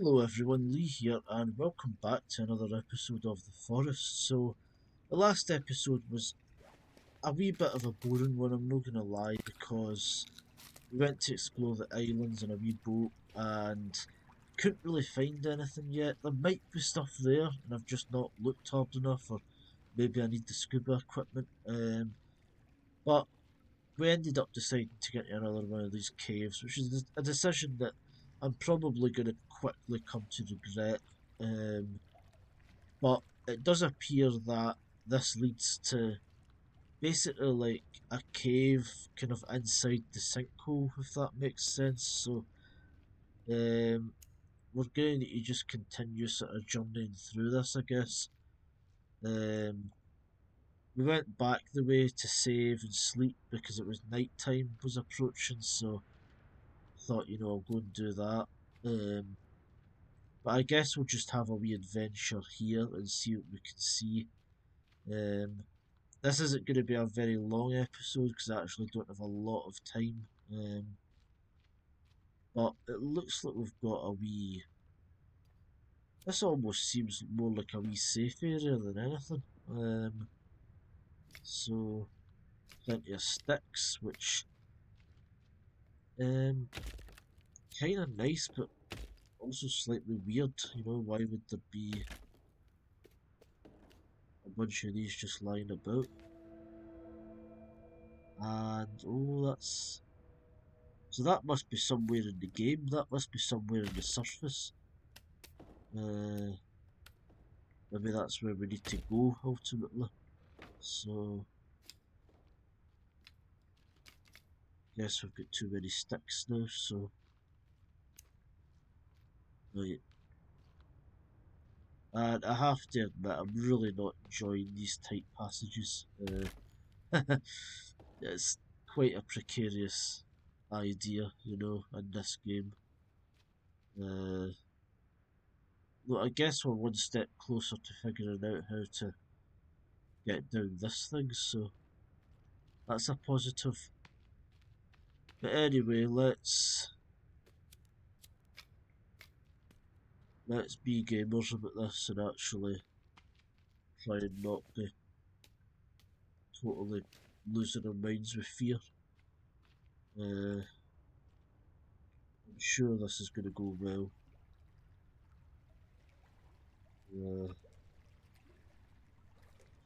Hello everyone, Lee here, and welcome back to another episode of The Forest. So, the last episode was a wee bit of a boring one, I'm not gonna lie, because we went to explore the islands in a wee boat and couldn't really find anything yet. There might be stuff there, and I've just not looked hard enough, or maybe I need the scuba equipment. But we ended up deciding to get to another one of these caves, which is a decision that I'm probably going to quickly come to regret. Um, but it does appear that this leads to basically like a cave kind of inside the sinkhole, if that makes sense. So we're going to just continue sort of journeying through this, I guess. Um, we went back the way to save and sleep because it was night time was approaching, so thought, I'll go and do that. But I guess we'll just have a wee adventure here and see what we can see. Um, this isn't going to be a very long episode because I actually don't have a lot of time. But it looks like we've got a wee. This almost seems more like a wee safe area than anything. So plenty of sticks, which um, kind of nice, but also slightly weird. Why would there be a bunch of these just lying about? And oh, that's so that must be somewhere in the game. That must be somewhere in the surface. Uh, Maybe that's where we need to go ultimately. So, guess we've got too many sticks now. So, right. And I have to admit, I'm really not enjoying these tight passages. It's quite a precarious idea, in this game. Uh, Look, I guess we're one step closer to figuring out how to get down this thing, so that's a positive. But anyway, let's be gamers about this and actually try and not be totally losing our minds with fear. I'm sure this is going to go well.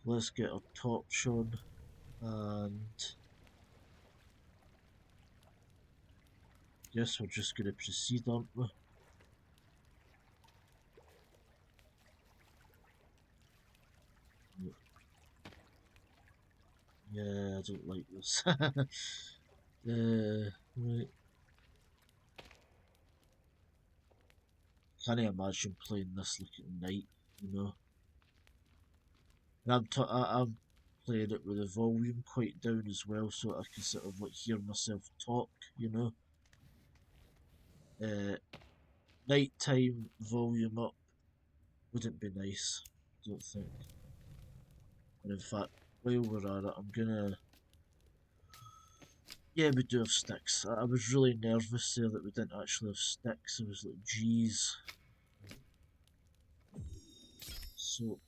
Let's get our torch on and guess we're just going to proceed, aren't we? Yeah, I don't like this. Right. Can't imagine playing this like at night, you know. And I'm playing it with the volume quite down as well, so I can sort of like hear myself talk, you know. Uh, Nighttime volume up wouldn't be nice, I don't think. And in fact, while we're at it, I'm gonna. Yeah, we do have sticks. I was really nervous there that we didn't actually have sticks. I was like, geez. So,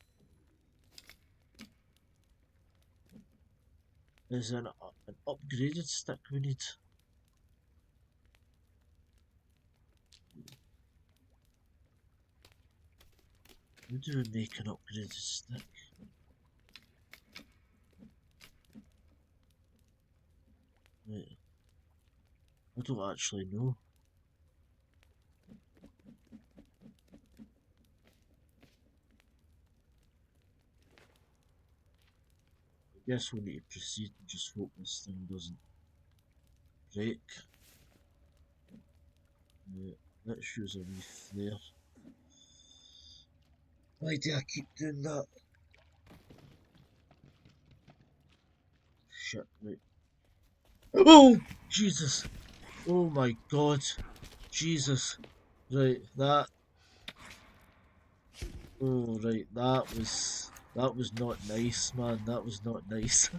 is an upgraded stick we need? How do we make an upgraded stick? Right. I don't actually know. I guess we'll need to proceed and just hope this thing doesn't break. Let's use a wee flare. Why do I keep doing that? Shit, right. Oh! Jesus! Oh my god! Jesus! Right, that. Oh, right, that was not nice, man. That was not nice.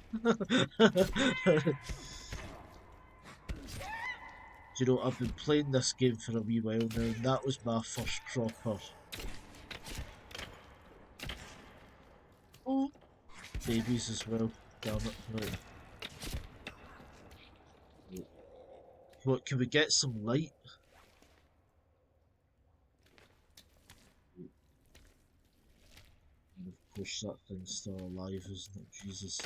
Do you know, I've been playing this game for a wee while now, and that was my first proper. Oh, babies as well. Damn it. Right. What, can we get some light? And of course that thing's still alive, isn't it? Jesus.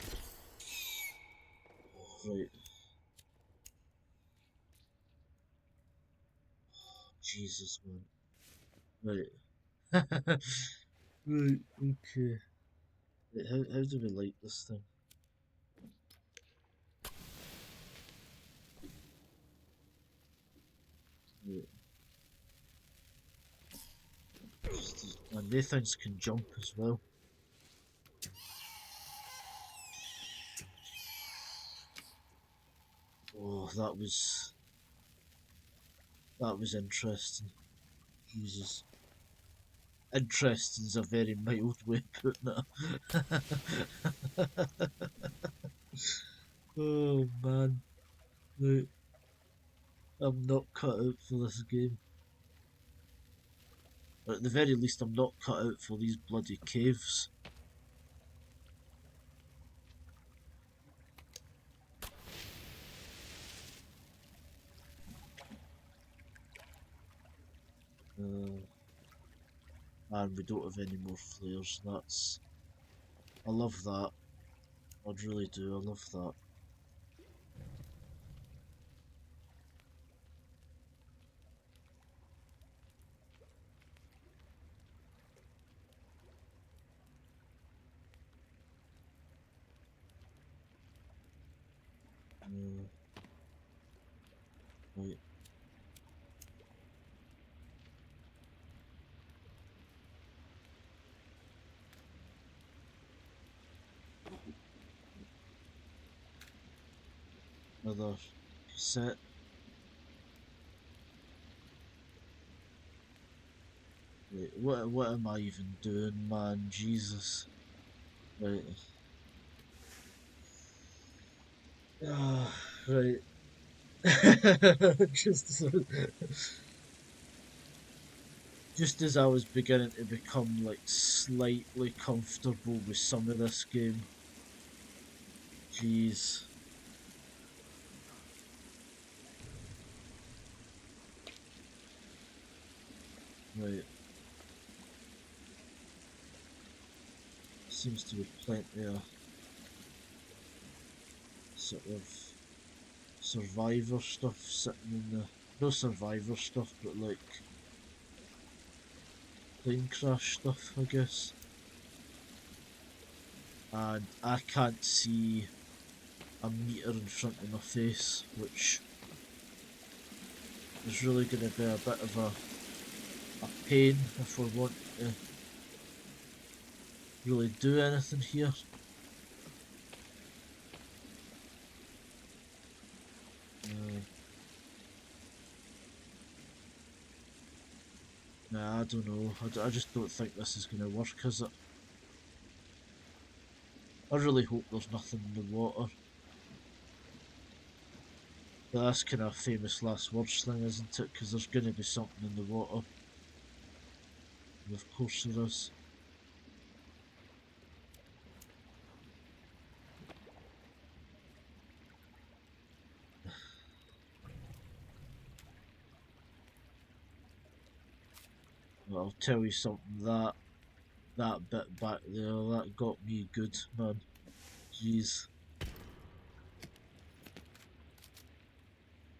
Right. Jesus, man. Right. Right, okay. Wait, how do we light this thing? Right. And they things can jump as well. Oh, that was interesting. Jesus. Interesting is a very mild way of putting it. Oh man. Right. I'm not cut out for this game. Or at the very least, I'm not cut out for these bloody caves. Uh, and we don't have any more flares. I love that. I really do. I love that. Uh, right. Another set. Right. What am I even doing, man? Jesus. Right. Ah, right. just just as I was beginning to become like slightly comfortable with some of this game. Jeez. Right. Seems to be plenty of sort of survivor stuff sitting in the no survivor stuff but like plane crash stuff I guess. And I can't see a meter in front of my face, which is really going to be a bit of a pain if we're wanting to really do anything here. Uh, nah, I don't know. I just don't think this is going to work, is it? I really hope there's nothing in the water. But that's kind of a famous last words thing, isn't it? Because there's going to be something in the water. And of course there is. But I'll tell you something, that bit back there, that got me good, man. Jeez.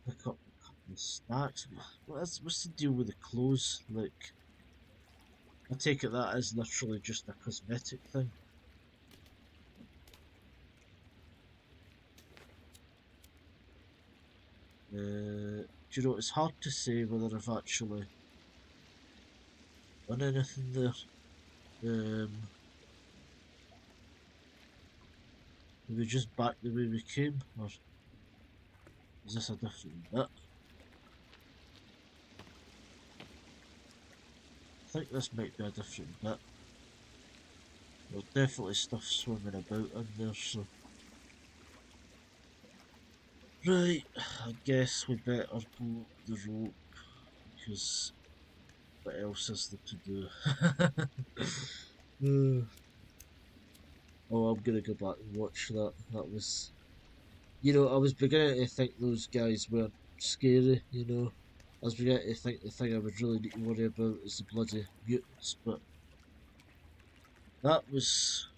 Pick up a couple of snacks. What's the deal with the clothes? Like, I take it that is literally just a cosmetic thing. Do you know, it's hard to say whether I've actually done anything there. Maybe just back the way we came, or is this a different bit? I think this might be a different bit. There's definitely stuff swimming about in there, so. Right, I guess we better go up the rope because what else is there to do? Oh, I'm gonna go back and watch that. That was, I was beginning to think those guys weren't scary, I was beginning to think the thing I would really need to worry about is the bloody mutants, but that was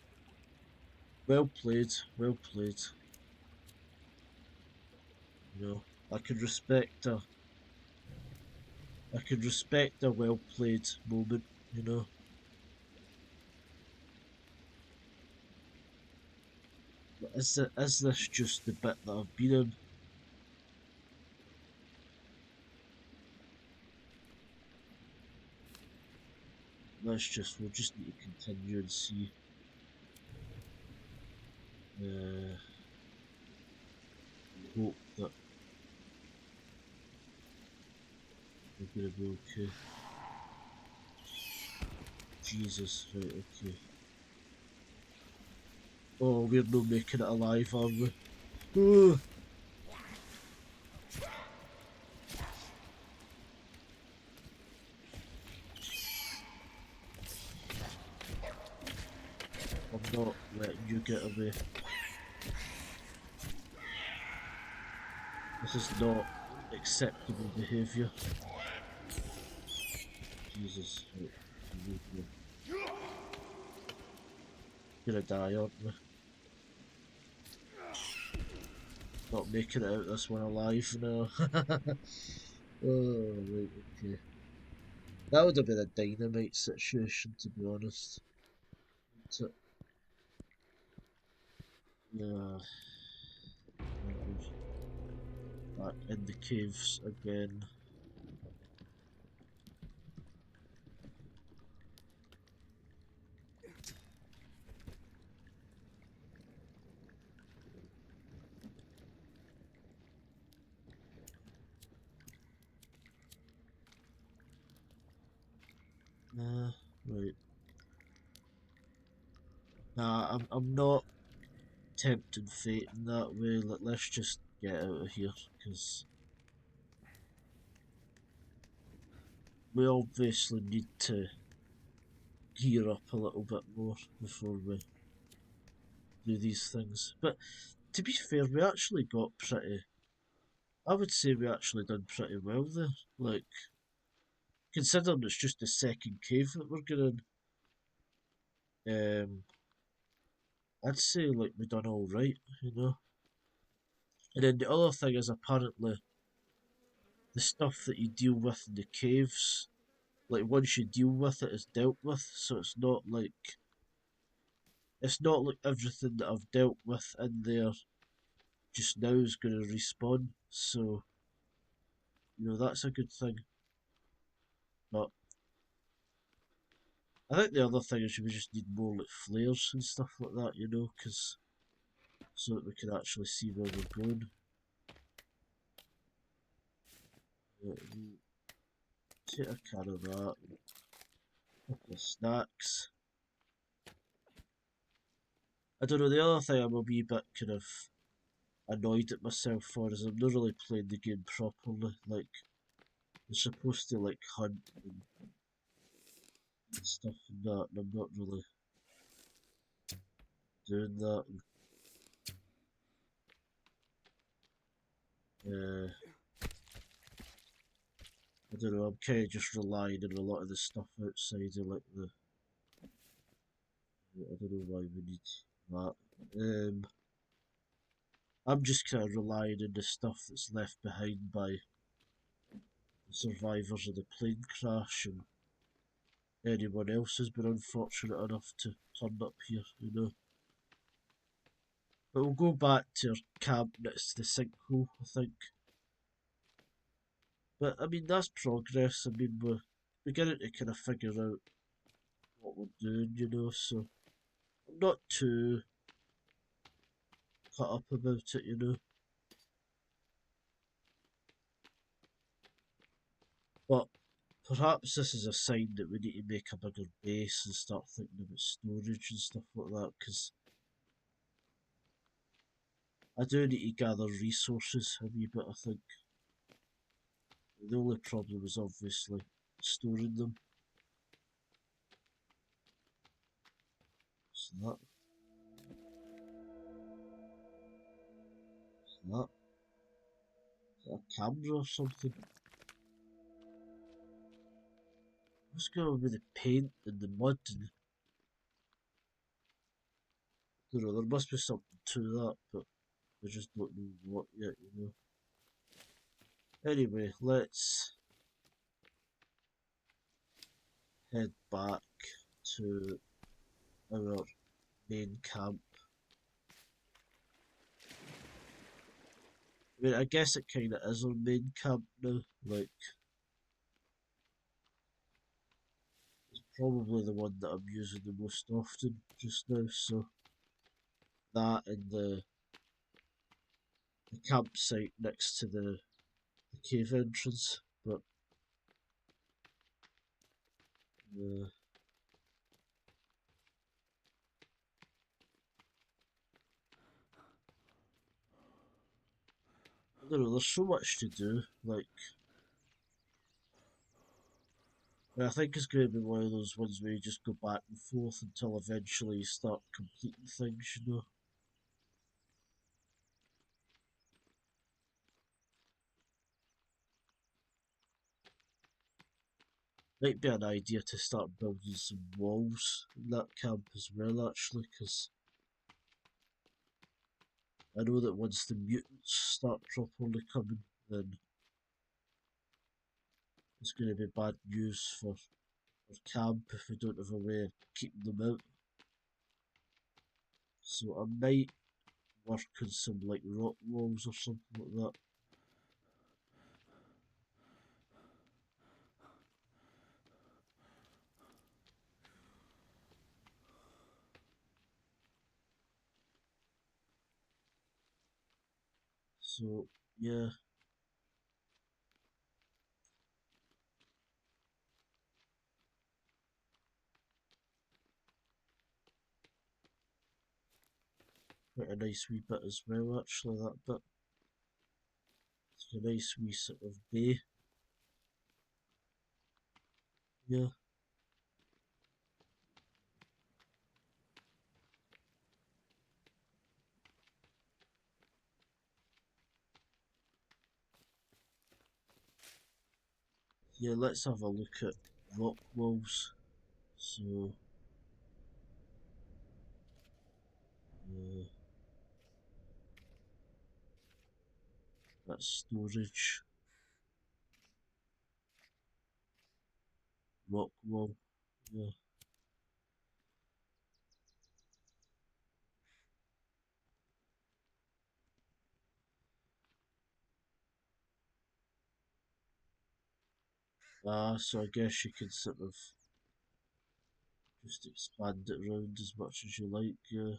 well played, well played. You know, I could respect a, I could respect a well played moment. You know, but is this just the bit that I've been in? We'll just need to continue and see. Uh, hope that we're gonna be okay. Jesus, right, okay. Oh, we're not making it alive, are we? Ooh, I'm not letting you get away. This is not acceptable behaviour. Jesus, right. We're gonna die, aren't we? Not making it out this one alive now. Oh, right, okay. That would have been a dynamite situation, to be honest. So, yeah, we're back in the caves again. Right. Nah, I'm not tempting fate in that way. Let's just get out of here, because we obviously need to gear up a little bit more before we do these things. But to be fair, we actually got pretty. I would say we actually done pretty well there. Like, considering it's just the second cave that we're going in, I'd say like we done all right. And then the other thing is apparently the stuff that you deal with in the caves, like once you deal with it, is dealt with. So it's not like everything that I've dealt with in there just now is going to respawn. So that's a good thing. But I think the other thing is we just need more like flares and stuff like that, because so that we can actually see where we're going. Take a can of that, a couple of snacks. I don't know, the other thing I'm a wee bit kind of annoyed at myself for is I'm not really playing the game properly. Like, you're supposed to like hunt and stuff and that, and I'm not really doing that. And, I don't know, I'm kind of just relying on a lot of the stuff outside of like I don't know why we need that. I'm just kind of relying on the stuff that's left behind by the survivors of the plane crash and anyone else has been unfortunate enough to turn up here. But we'll go back to our camp next to the sinkhole, I think. But I mean, that's progress. I mean, we're beginning to kind of figure out what we're doing, so I'm not too cut up about it. But perhaps this is a sign that we need to make a bigger base and start thinking about storage and stuff like that, because I do need to gather resources a wee bit, I think. The only problem is obviously storing them. So that, is that a camera or something? What's going on with the paint and the mud? And, I don't know, there must be something to that, but I just don't know what yet, you know. Anyway, let's head back to our main camp. I mean, I guess it kind of is our main camp now. Like, it's probably the one that I'm using the most often just now. So that and the campsite next to the cave entrance. But uh, I don't know. There's so much to do. Like, I think it's going to be one of those ones where you just go back and forth until eventually you start completing things. You know. Might be an idea to start building some walls in that camp as well, actually, because I know that once the mutants start properly coming, then it's going to be bad news for our camp if we don't have a way of keeping them out. So I might work on some like rock walls or something like that. So yeah, quite a nice wee bit as well actually, that bit. It's a nice wee sort of bay. Yeah. Yeah, let's have a look at rock walls. So uh, that's storage. Rock wall. Yeah. So I guess you can sort of just expand it around as much as you like, yeah.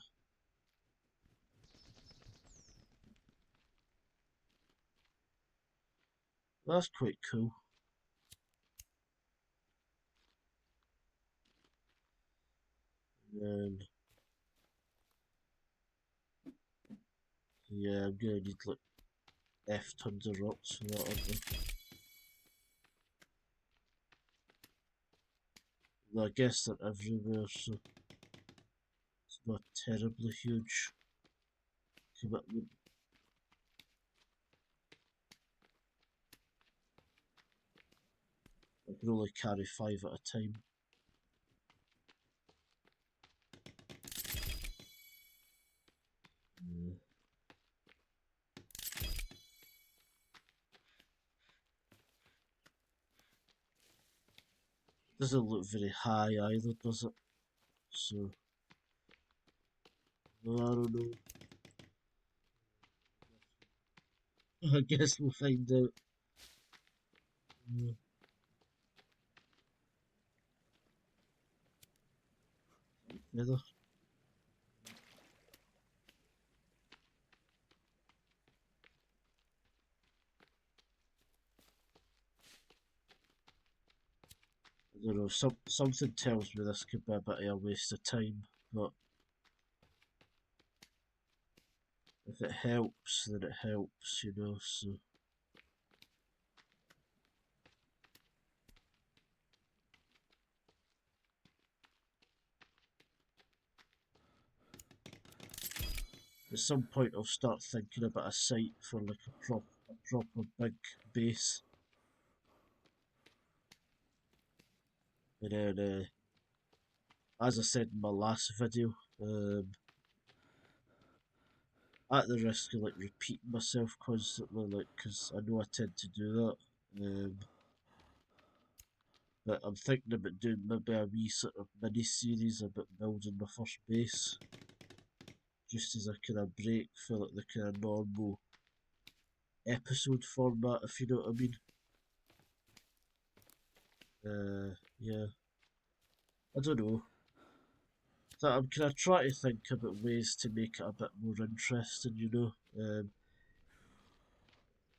That's quite cool. And yeah, I'm gonna need like F tons of rocks for that, aren't I? Well, I guess they're everywhere, so it's not terribly huge commitment. I can only carry 5 at a time. Yeah. Doesn't look very high either, does it? So, well, I don't know. I guess we'll find out. Yeah. Feather. I don't know. Something tells me this could be a bit of a waste of time, but if it helps, then it helps, you know. So at some point, I'll start thinking about a site for like a proper big base, and then, as I said in my last video, at the risk of like repeating myself constantly, like because I know I tend to do that. But I'm thinking about doing maybe a wee sort of mini series about building my first base, just as a kind of break for like the kind of normal episode format, if you know what I mean. Yeah, I don't know. So I'm kind of trying to think about ways to make it a bit more interesting, you know.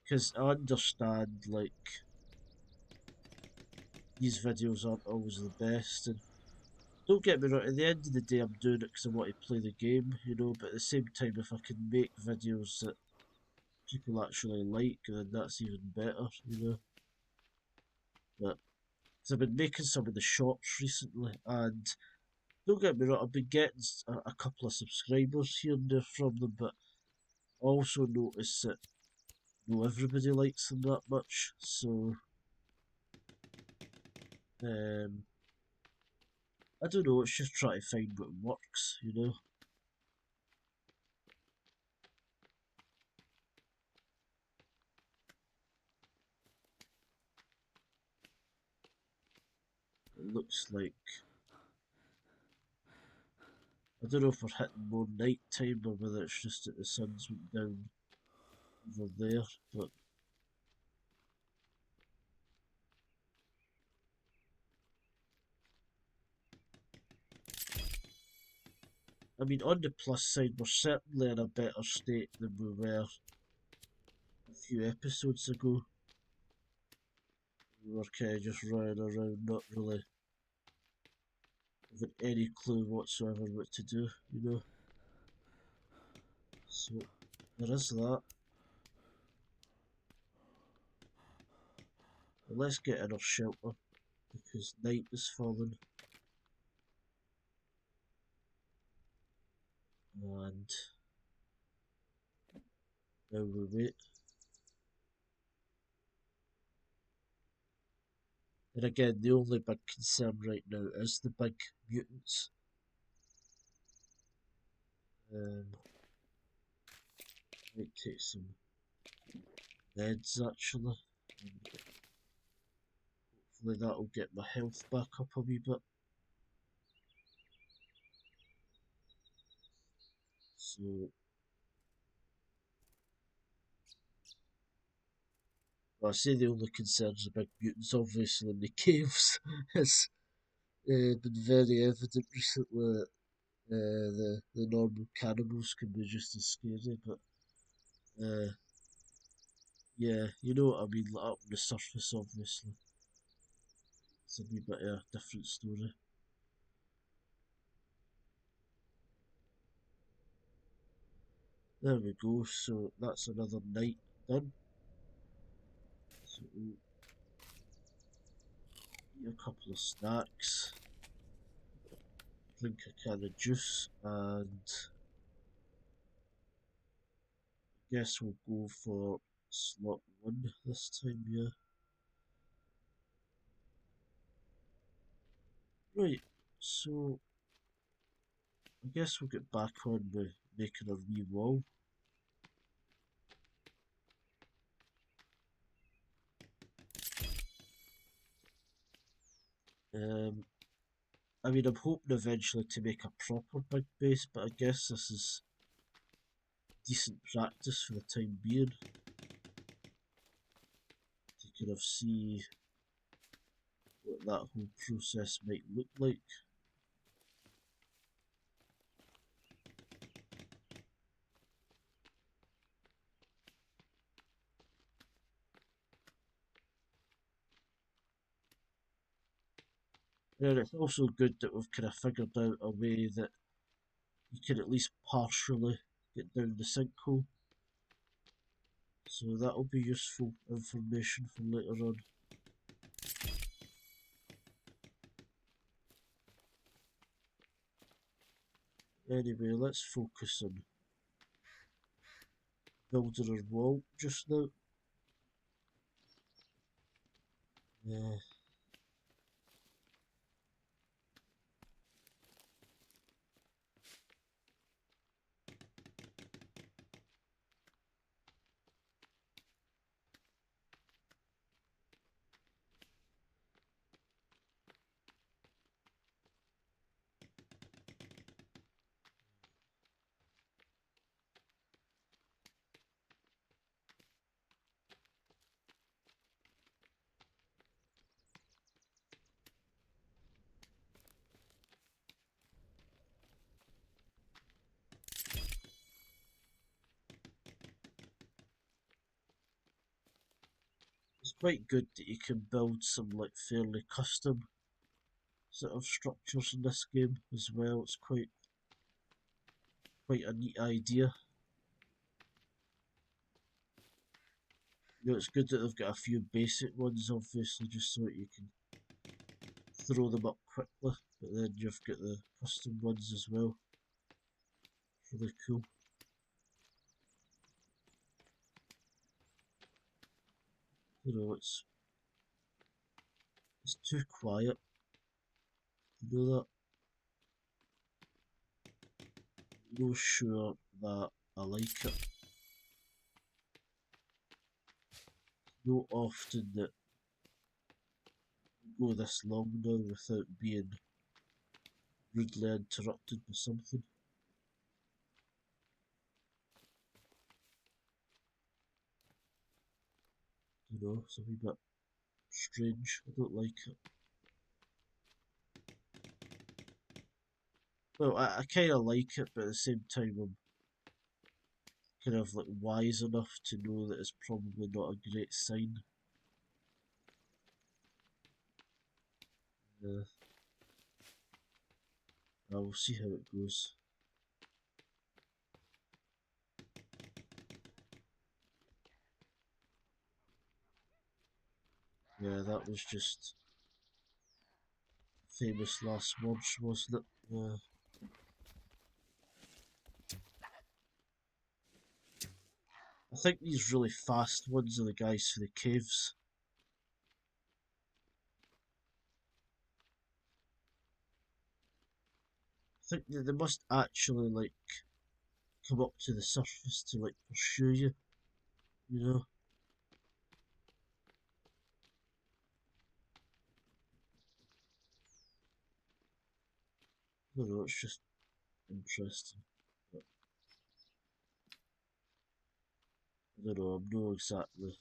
Because I understand like these videos aren't always the best, and don't get me wrong, at the end of the day, I'm doing it because I want to play the game, you know, but at the same time, if I can make videos that people actually like, then that's even better, you know. But cause I've been making some of the shorts recently, and don't get me wrong, I've been getting a couple of subscribers here and there from them, but I also notice that not everybody likes them that much, so um, I don't know, it's just trying to find what works, you know. It looks like I don't know if we're hitting more night time or whether it's just that the sun's went down over there, but I mean, on the plus side, we're certainly in a better state than we were a few episodes ago. We were kind of just running around, not really having any clue whatsoever what to do, you know. So there is that. But let's get in our shelter because night is falling, and now we wait. And again, the only big concern right now is the big mutants. Might take some meds actually. And hopefully that'll get my health back up a wee bit. So, well, I say the only concerns about mutants, obviously, in the caves. It's been very evident recently that the normal cannibals can be just as scary, but uh, yeah, you know what I mean, like up on the surface, obviously. It's a wee bit of a different story. There we go, so that's another night done. So we'll eat a couple of snacks, drink a can of juice, and I guess we'll go for slot one this time, yeah. Right, so I guess we'll get back on with making a wee wall. Um, I mean, I'm hoping eventually to make a proper big base, but I guess this is decent practice for the time being to kind of see what that whole process might look like. And it's also good that we've kind of figured out a way that you can at least partially get down the sinkhole. So that'll be useful information for later on. Anyway, let's focus on building our wall just now. Yeah. It's quite good that you can build some like fairly custom sort of structures in this game as well. It's quite a neat idea. You know, it's good that they've got a few basic ones, obviously, just so that you can throw them up quickly. But then you've got the custom ones as well. Really cool. You know, it's too quiet. You know that? I'm not sure that I like it. Not often that we go this long now without being rudely interrupted by something. You know, it's a wee bit strange. I don't like it. Well, I kind of like it, but at the same time, I'm kind of like wise enough to know that it's probably not a great sign. Uh, we'll see how it goes. Yeah, that was just famous last words, wasn't it? Yeah. I think these really fast ones are the guys for the caves. I think they must actually like come up to the surface to like pursue you, you know? I don't know, it's just interesting. But I don't know, I'm not exactly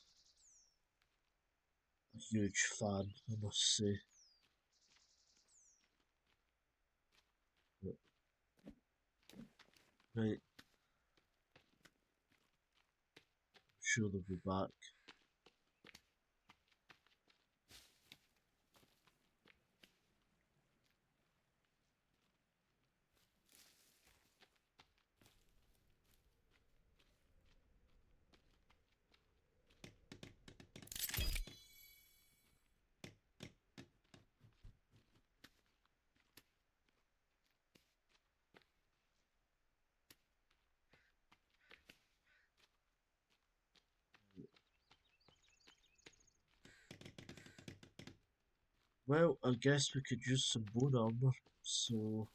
a huge fan, I must say. But, right, I'm sure they'll be back. Well, I guess we could use some bone armor, so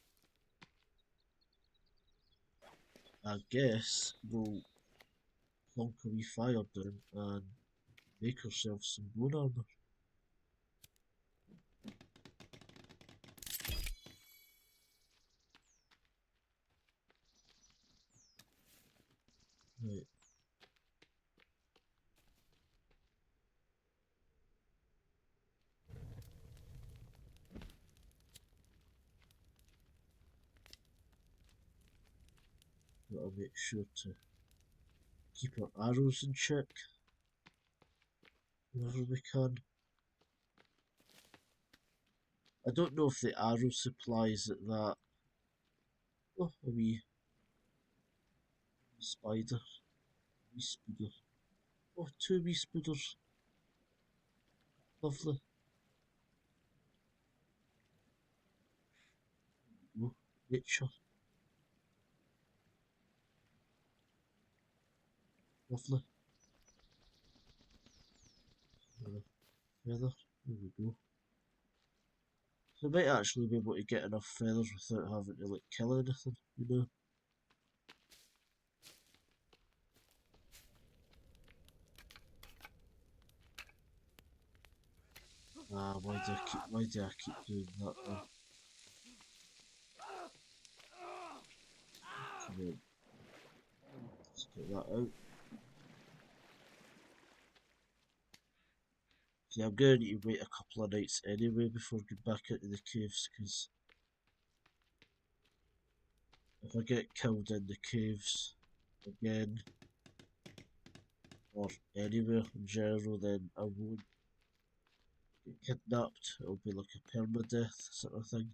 I guess we'll plonk a wee fire down and make ourselves some bone armor. Right, gotta make sure to keep our arrows in check whenever we can. I don't know if the arrow supply is at that. Oh, a wee Spider. Wee speeder. Oh, two wee speeders. Lovely. Oh, nature. Lovely. Feather. There we go. So I might actually be able to get enough feathers without having to like kill anything, you know? Why do I keep doing that then? Come on, let's get that out. See, I'm going to need to wait a couple of nights anyway before going back into the caves, because if I get killed in the caves again, or anywhere in general, then I won't get kidnapped. It'll be like a permadeath sort of thing.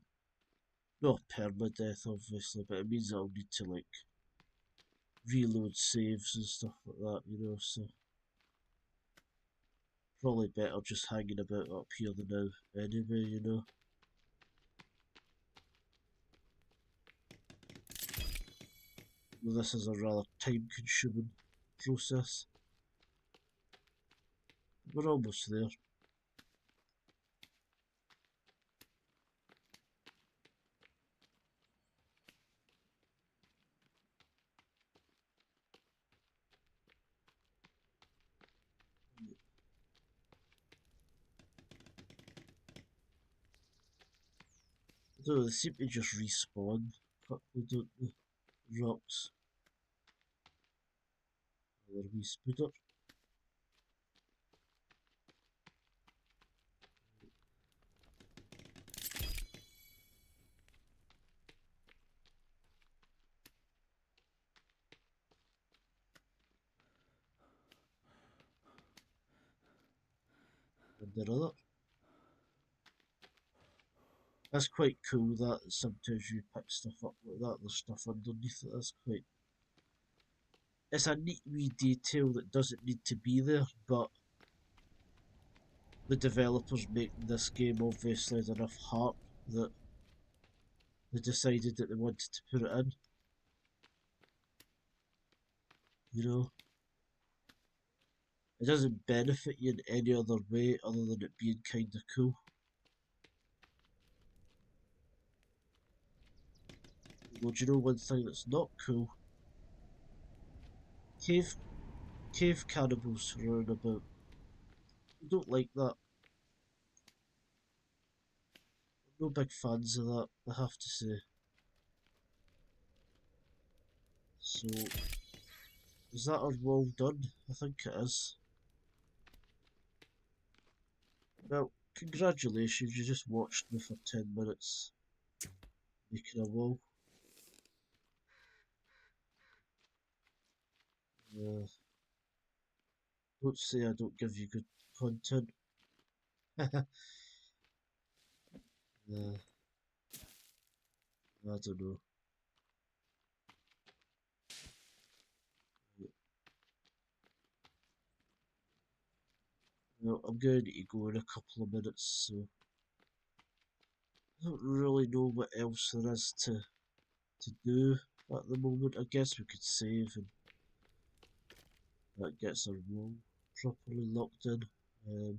Not permadeath, obviously, but it means I'll need to like reload saves and stuff like that, you know, so probably better just hanging about up here than now anyway, you know. Well, this is a rather time consuming process. We're almost there. Though they seem to just respawn quickly, don't they? Rocks. Another wee speeder. And another. That's quite cool that sometimes you pick stuff up like that, there's stuff underneath it, that's quite... It's a neat wee detail that doesn't need to be there, but the developers making this game obviously had enough heart that they decided that they wanted to put it in, you know. It doesn't benefit you in any other way other than it being kinda cool. Although, do you know one thing that's not cool? Cave cave cannibals running about. I don't like that. I'm no big fans of that, I have to say. So, is that our wall done? I think it is. Well, congratulations, you just watched me for 10 minutes making a wall. Uh, don't say I don't give you good content. uh, I don't know. Well, I'm going to go in a couple of minutes, so I don't really know what else there is to do at the moment. I guess we could save and that gets our wall properly locked in. Um,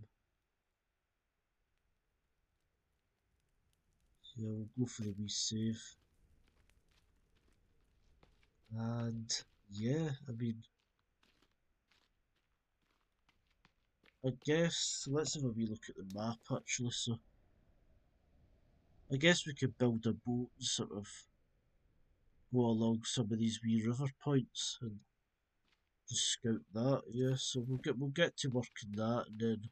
yeah, we'll go for the wee save. And yeah, I mean, I guess let's have a wee look at the map actually. So I guess we could build a boat and sort of go along some of these wee river points and just scout that. Yeah, so we'll get to work on that, and then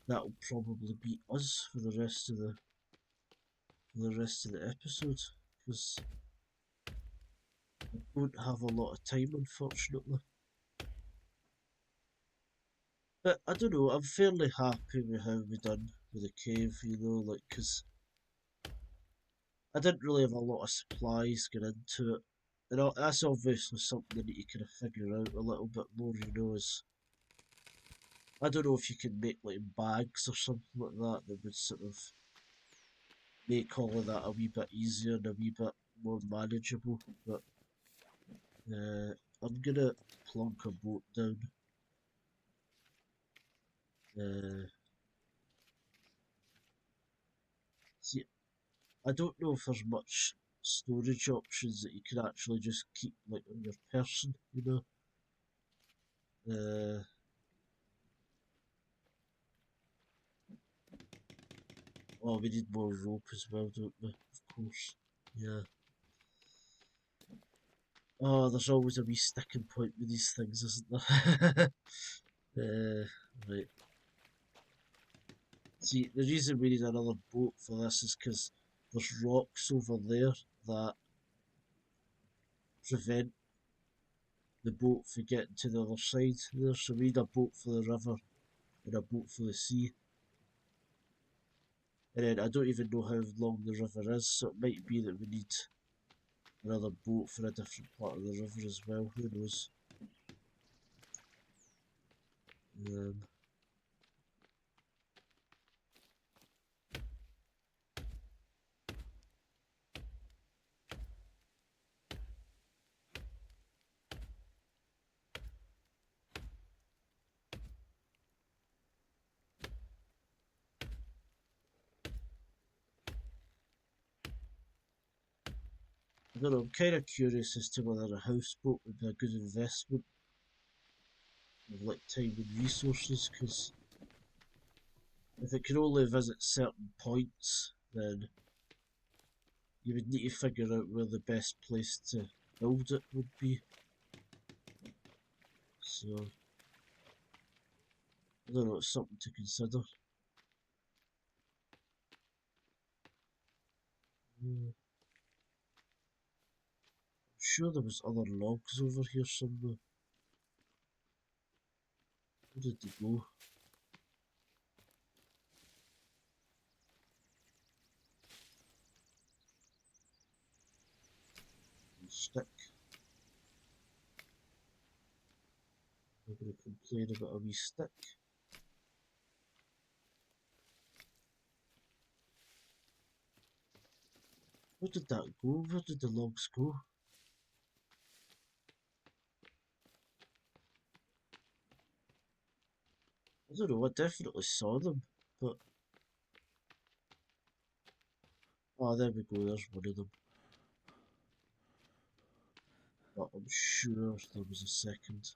that'll probably be us for the rest of the episode because I don't have a lot of time unfortunately. But I don't know. I'm fairly happy with how we done with the cave. You know, like because I didn't really have a lot of supplies get into it. that's obviously something that you kind of figure out a little bit more, you know, is I don't know if you can make like bags or something like that would sort of make all of that a wee bit easier and a wee bit more manageable. But uh, I'm gonna plonk a boat down. Uh, See, I don't know if there's much storage options that you can actually just keep like on your person, you know. Uh, oh, we need more rope as well, don't we? Of course. Yeah. Oh, there's always a wee sticking point with these things, isn't there? Right. See, the reason we need another boat for this is because there's rocks over there that prevent the boat from getting to the other side there. So we need a boat for the river and a boat for the sea. And then I don't even know how long the river is, so it might be that we need another boat for a different part of the river as well. Who knows? Um, I don't know. I'm kind of curious as to whether a houseboat would be a good investment of like time and resources, because if it can only visit certain points, then you would need to figure out where the best place to build it would be. So, I don't know, it's something to consider. I'm sure there was other logs over here somewhere. Where did they go? Stick. I'm going to complain about a wee stick. Where did that go? Where did the logs go? I don't know, I definitely saw them, but... Oh, there we go, there's one of them. But I'm sure there was a second.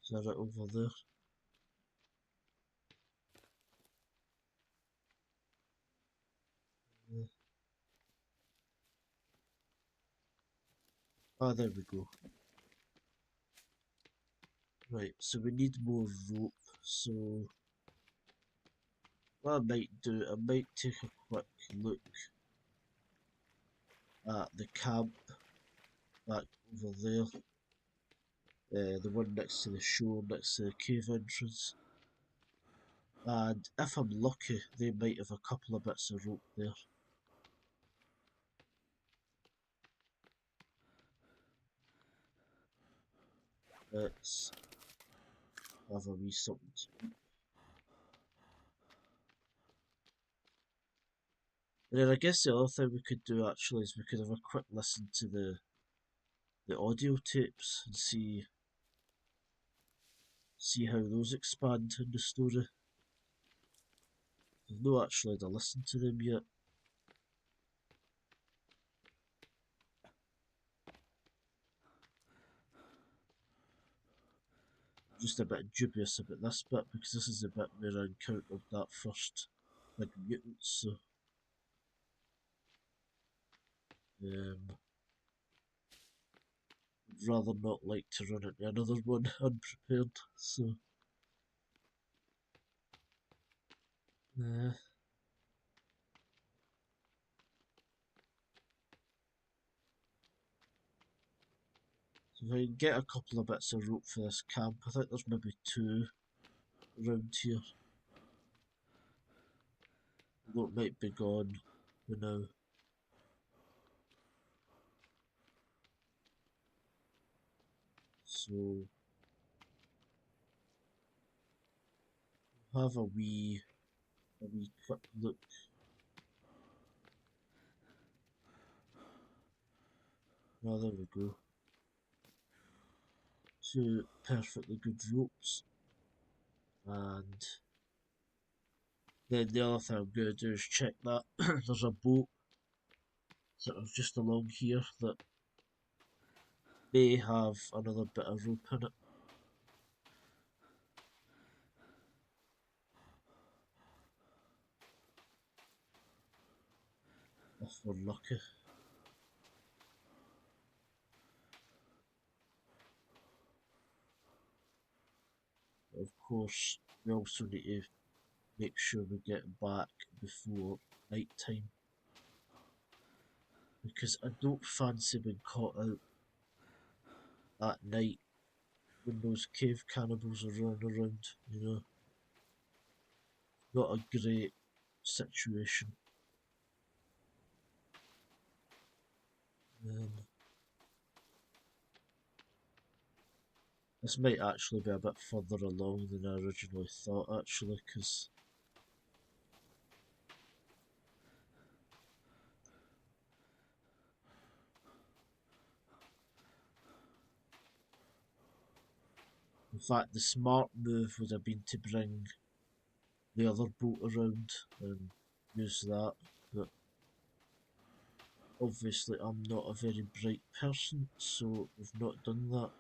Is that it over there? Yeah. Ah, there we go. Right, so we need more rope, so... What I might do, I might take a quick look at the camp back over there. The one next to the shore, next to the cave entrance. And if I'm lucky, they might have a couple of bits of rope there. Let's have a wee something to eat. And then I guess the other thing we could do actually is we could have a quick listen to the audio tapes and see how those expand in the story. I've not actually had a listen to them yet. Just a bit dubious about this bit because this is the bit where I encountered that first big mutant, so um, I'd rather not like to run into another one unprepared, so uh, so if I can get a couple of bits of rope for this camp, I think there's maybe two around here. although it might be gone for now. So have a wee quick look. Oh, there we go. Two perfectly good ropes, and then the other thing I'm going to do is check that there's a boat sort of just along here that may have another bit of rope in it, if we're lucky. But of course, we also need to make sure we get back before night time, because I don't fancy being caught out at night when those cave cannibals are running around, you know. Not a great situation. This might actually be a bit further along than I originally thought, actually, because in fact the smart move would have been to bring the other boat around and use that, but obviously I'm not a very bright person, so we've not done that.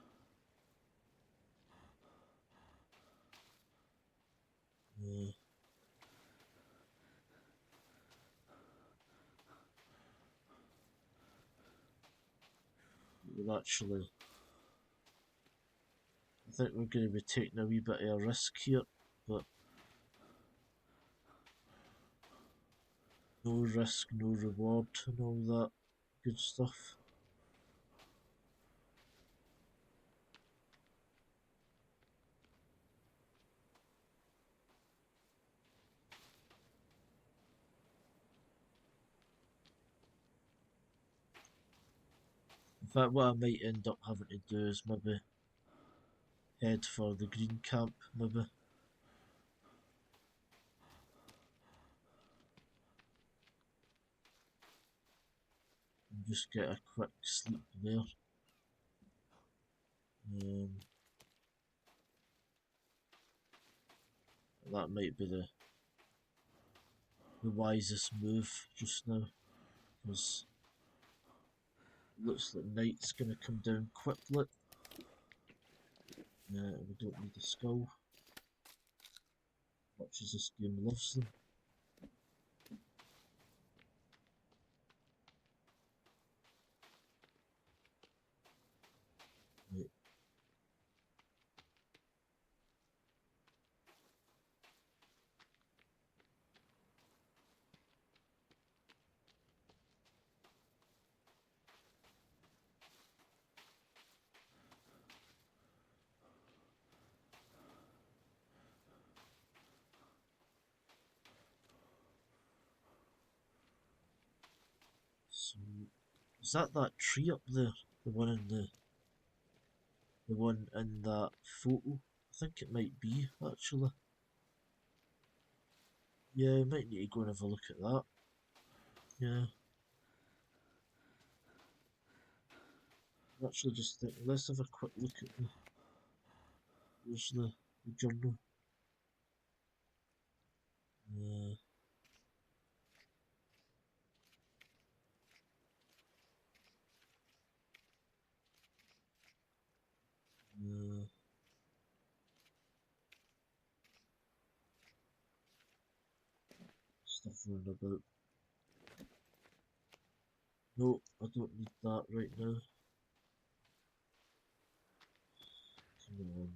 Uh, we're actually, I think we're going to be taking a wee bit of a risk here, but no risk, no reward, and all that good stuff. In fact, what I might end up having to do is maybe head for the green camp, maybe, and just get a quick sleep there. Um, that might be the wisest move just now, because it looks like night's going to come down quickly. We don't need a skull, much as this game loves them. Right. So, is that tree up there? The one in the one in that photo? I think it might be, actually. Yeah, I might need to go and have a look at that. Yeah. Actually, just think, let's have a quick look at there's the journal. Uh, uh, Stuff running about. No, I don't need that right now. Come on.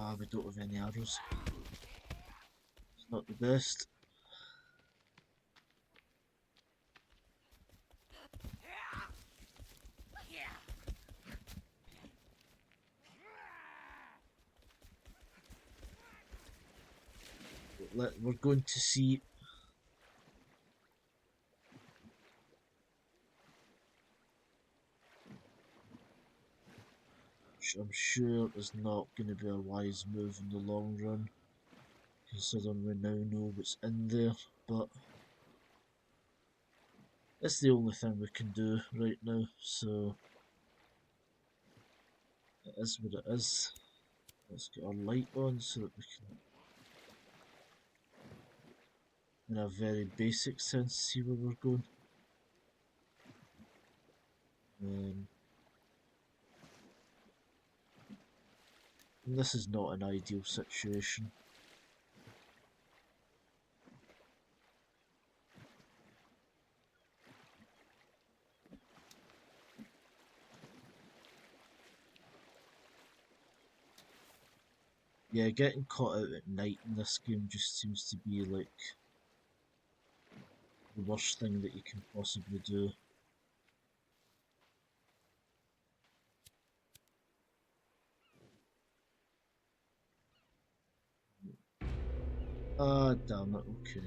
Ah, we don't have any arrows. It's not the best. We're going to see. I'm sure is not going to be a wise move in the long run, considering we now know what's in there, but it's the only thing we can do right now, so it is what it is. Let's get our light on so that we can, in a very basic sense, see where we're going. And this is not an ideal situation. Yeah, getting caught out at night in this game just seems to be like the worst thing that you can possibly do. Ah, damn it, okay.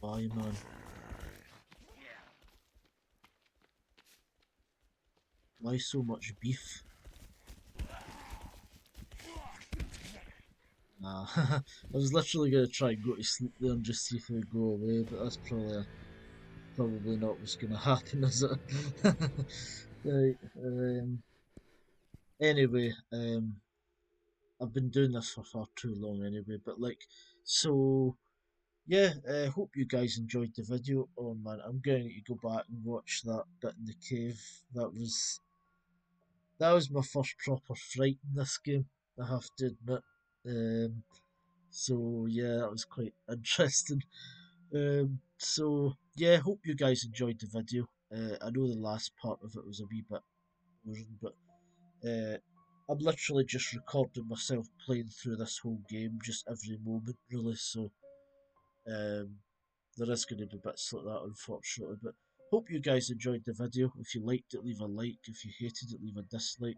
Bye, man. Why so much beef? Nah, I was literally gonna try and go to sleep there and just see if it would go away, but that's probably not what's gonna happen, is it? Right. Anyway, I've been doing this for far too long anyway, but like, so yeah, hope you guys enjoyed the video. Oh man, I'm going to go back and watch that bit in the cave. That was my first proper fright in this game, I have to admit. So yeah, that was quite interesting. So yeah, hope you guys enjoyed the video. I know the last part of it was a wee bit boring, but I'm literally just recording myself playing through this whole game, just every moment, really. So um, there is going to be bits like that, unfortunately. But hope you guys enjoyed the video. If you liked it, leave a like. If you hated it, leave a dislike.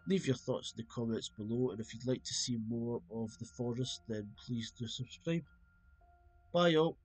Leave your thoughts in the comments below. And if you'd like to see more of the forest, then please do subscribe. Bye, all.